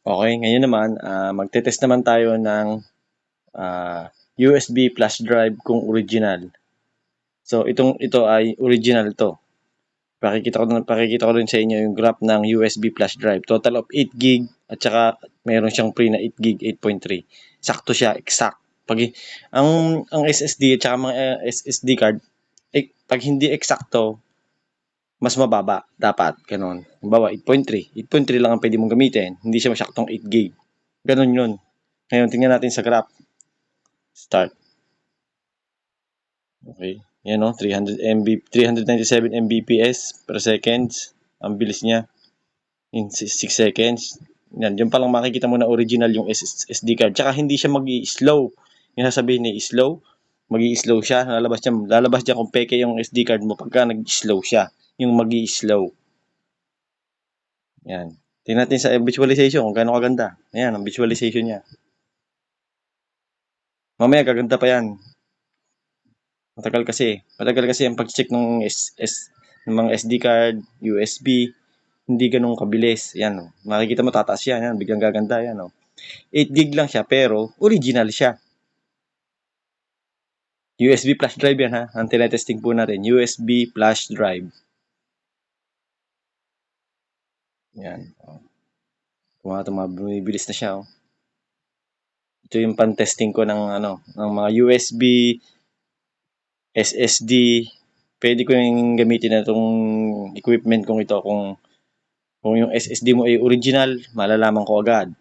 Okay, ngayon naman, magte-test naman tayo ng USB flash drive kung original. So, ito ay original to. Pakikita ko rin sa inyo yung graph ng USB flash drive. Total of 8 gig at saka meron siyang free na 8 gig, 8.3. Sakto siya, exact. Ang SSD at saka mga SSD card, pag hindi eksakto, mas mababa dapat, ganun. Halimbawa, 8.3. 8.3 lang ang pwede mong gamitin. Hindi siya masyadong 8 gig. Ganun yun. Ngayon, tingnan natin sa graph. Start. Okay. Yan o, 397 Mbps per seconds. Ang bilis niya. In 6 seconds. Yan pa lang makikita mo na original yung SSD card. Tsaka hindi siya mag-i-slow. Yung sasabihin ni slow, mag-i-slow siya. Lalabas dyan kung peke yung SD card mo pagka nag-slow siya. Yung mag-i-slow. Yan. Tingnan natin sa visualization kung gaano kaganda. Ayan, ang visualization niya. Mamaya gaganda pa yan. Matagal kasi ang pag-check ng ng mga SD card, USB, hindi ganun kabilis. Yan, makikita mo tataas yan, biglang gaganda yan, 8 gig lang siya pero original siya. USB flash drive yan, ha. Ang tinetesting po natin, USB flash drive. Yan. Bumibilis na siya, Ito yung pan-testing ko ng ng mga USB, SSD. Pwede ko yung gamitin na itong equipment kong ito kung yung SSD mo ay original, malalaman ko agad.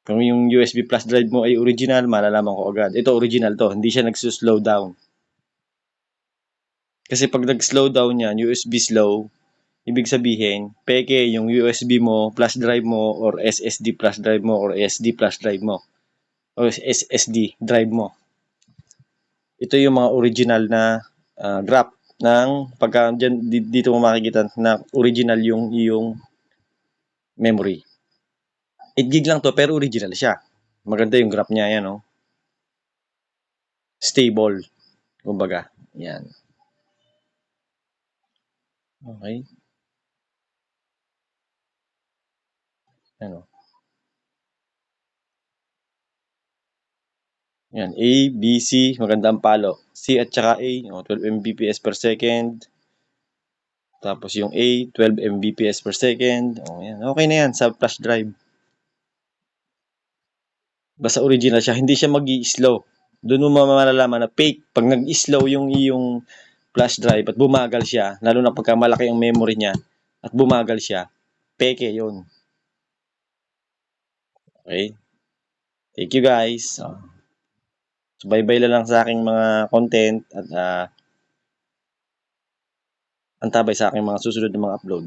Kung yung USB flash drive mo ay original, malalaman ko agad. Ito original to, hindi siya nagsuslow down. Kasi pag nag-slow down yan, USB slow, ibig sabihin, peke yung USB mo, flash drive mo, or SSD flash drive mo, or SD flash drive mo, or SSD drive mo. Ito yung mga original na graph ng pagka dito mo makikita na original yung iyong memory. 8 gig lang to pero original siya. Maganda yung graph niya yan, Stable. Kumbaga, yan. Okay. Ano? Yan, A, B, C, maganda ang palo. C at saka A, 12 Mbps per second. Tapos yung A, 12 Mbps per second. Yan. Okay na yan sa flash drive. Basta original siya, hindi siya mag-i-slow. Doon mo malalaman na fake. Pag nag-slow yung iyong flash drive at bumagal siya, lalo na pagka malaki ang memory niya at bumagal siya, peke yun. Okay? Thank you guys. Subaybay lang sa aking mga content at antabay sa aking mga susunod na mga upload.